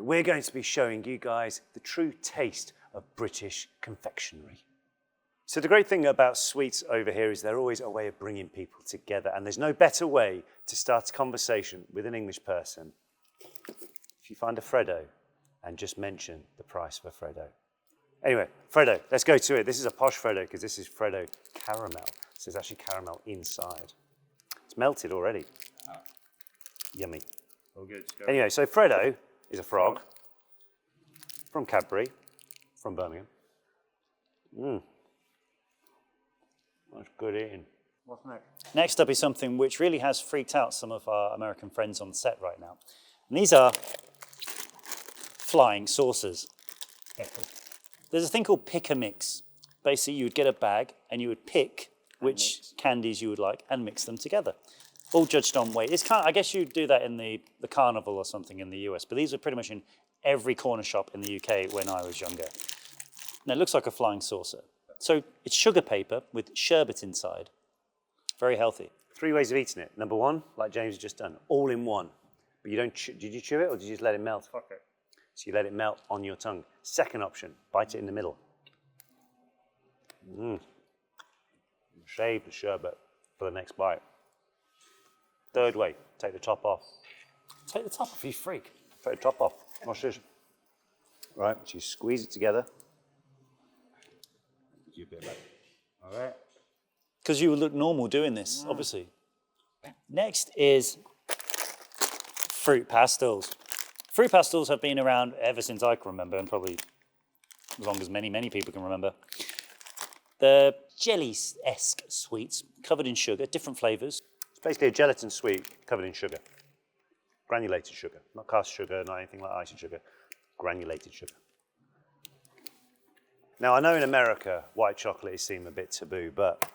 we're going to be showing you guys the true taste of British confectionery. So the great thing about sweets over here is they're always a way of bringing people together, and there's no better way to start a conversation with an English person if you find a Fredo and just mention the price of a Fredo. Anyway, Fredo, let's go to it. This is a posh Fredo because this is Fredo caramel. So there's actually caramel inside. It's melted already. Yummy. All good. Anyway, so Fredo is a frog from Cadbury, from Birmingham. That's good eating. What's next? Next up is something which really has freaked out some of our American friends on set right now. And these are flying saucers. There's a thing called pick a mix. Basically, you would get a bag and you would pick which candies you would like and mix them together. All judged on weight. It's kind of, I guess you'd do that in the carnival or something in the US, but these are pretty much in every corner shop in the UK when I was younger. Now it looks like a flying saucer. So it's sugar paper with sherbet inside. Very healthy. 3 ways of eating it. Number 1, like James has just done, all in one. But you don't, did you chew it or did you just let it melt? Fuck it. So you let it melt on your tongue. Second option, bite it in the middle. Shave the sherbet for the next bite. Third way, take the top off. Take the top off, you freak. Take the top off. Watch this. Right, so you squeeze it together. All right. Because you would look normal doing this, obviously. Next is fruit pastels. Fruit pastels have been around ever since I can remember, and probably as long as many, many people can remember. They're jelly-esque sweets covered in sugar, different flavours. It's basically a gelatin sweet covered in sugar. Granulated sugar, not cast sugar, not anything like icing sugar. Granulated sugar. Now, I know in America, white chocolate is seen a bit taboo, but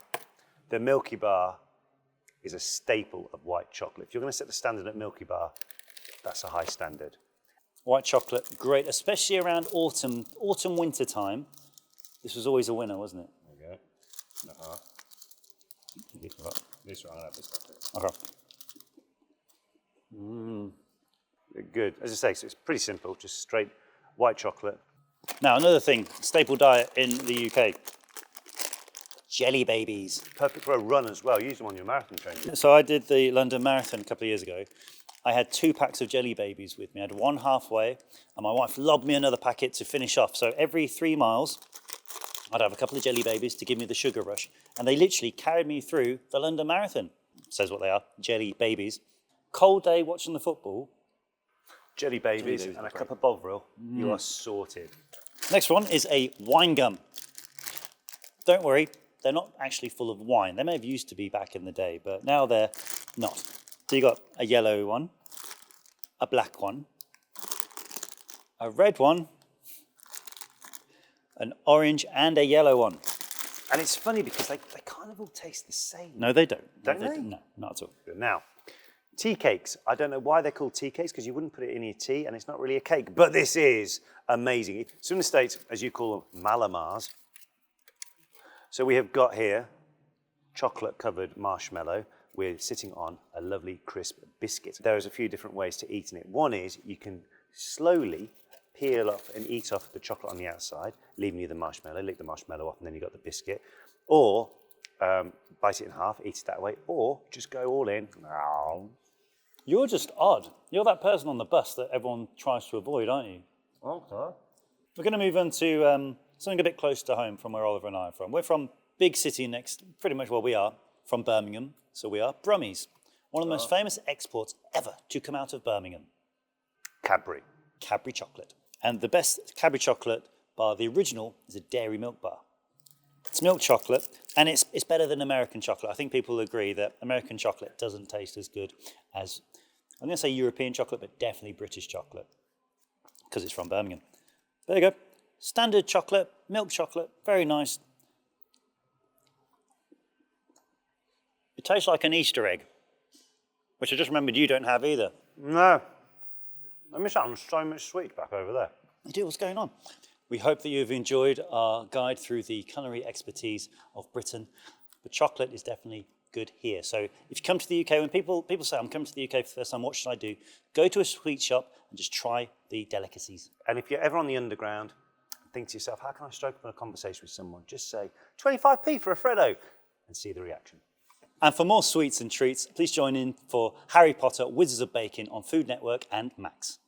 the Milky Bar is a staple of white chocolate. If you're going to set the standard at Milky Bar, that's a high standard. White chocolate, great, especially around autumn, winter time. This was always a winner, wasn't it? There you go. This one, I'll have this one. Okay. Good. As I say, so it's pretty simple, just straight white chocolate. Now, another thing, staple diet in the UK, jelly babies. Perfect for a run as well. Use them on your marathon training. So I did the London Marathon a couple of years ago. I had 2 packs of jelly babies with me. I had one halfway, and my wife lobbed me another packet to finish off. So every 3 miles, I'd have a couple of jelly babies to give me the sugar rush. And they literally carried me through the London Marathon. Says what they are, jelly babies. Cold day watching the football. Jelly babies and a cup of Bovril, you are sorted. Next one is a wine gum. Don't worry, they're not actually full of wine. They may have used to be back in the day, but now they're not. So you got a yellow one, a black one, a red one, an orange and a yellow one. And it's funny because they kind of all taste the same. No, they don't. Don't they? No, not at all. Now, tea cakes. I don't know why they're called tea cakes because you wouldn't put it in your tea and it's not really a cake, but this is amazing. So in the States, as you call them, Malamars. So we have got here chocolate-covered marshmallow. We're sitting on a lovely crisp biscuit. There's a few different ways to eating it. One is you can slowly peel off and eat off the chocolate on the outside, leaving you the marshmallow, lick the marshmallow off, and then you've got the biscuit. Or bite it in half, eat it that way, or just go all in. You're just odd. You're that person on the bus that everyone tries to avoid, aren't you? Okay. We're going to move on to something a bit close to home from where Oliver and I are from. We're from big city next, pretty much where we are, from Birmingham. So we are Brummies, one of the most famous exports ever to come out of Birmingham. Cadbury. Cadbury chocolate. And the best Cadbury chocolate bar, the original, is a dairy milk bar. It's milk chocolate, and it's better than American chocolate. I think people agree that American chocolate doesn't taste as good as, I'm going to say European chocolate, but definitely British chocolate, because it's from Birmingham. There you go. Standard chocolate, milk chocolate, very nice. It tastes like an Easter egg, which I just remembered you don't have either. No. I miss out on so much sweet back over there. I do, what's going on? We hope that you've enjoyed our guide through the culinary expertise of Britain. But chocolate is definitely good here. So if you come to the UK, when people say, I'm coming to the UK for the first time, what should I do? Go to a sweet shop and just try the delicacies. And if you're ever on the underground, think to yourself, how can I strike up a conversation with someone? Just say, 25p for a Fredo, and see the reaction. And for more sweets and treats, please join in for Harry Potter Wizards of Baking on Food Network and Max.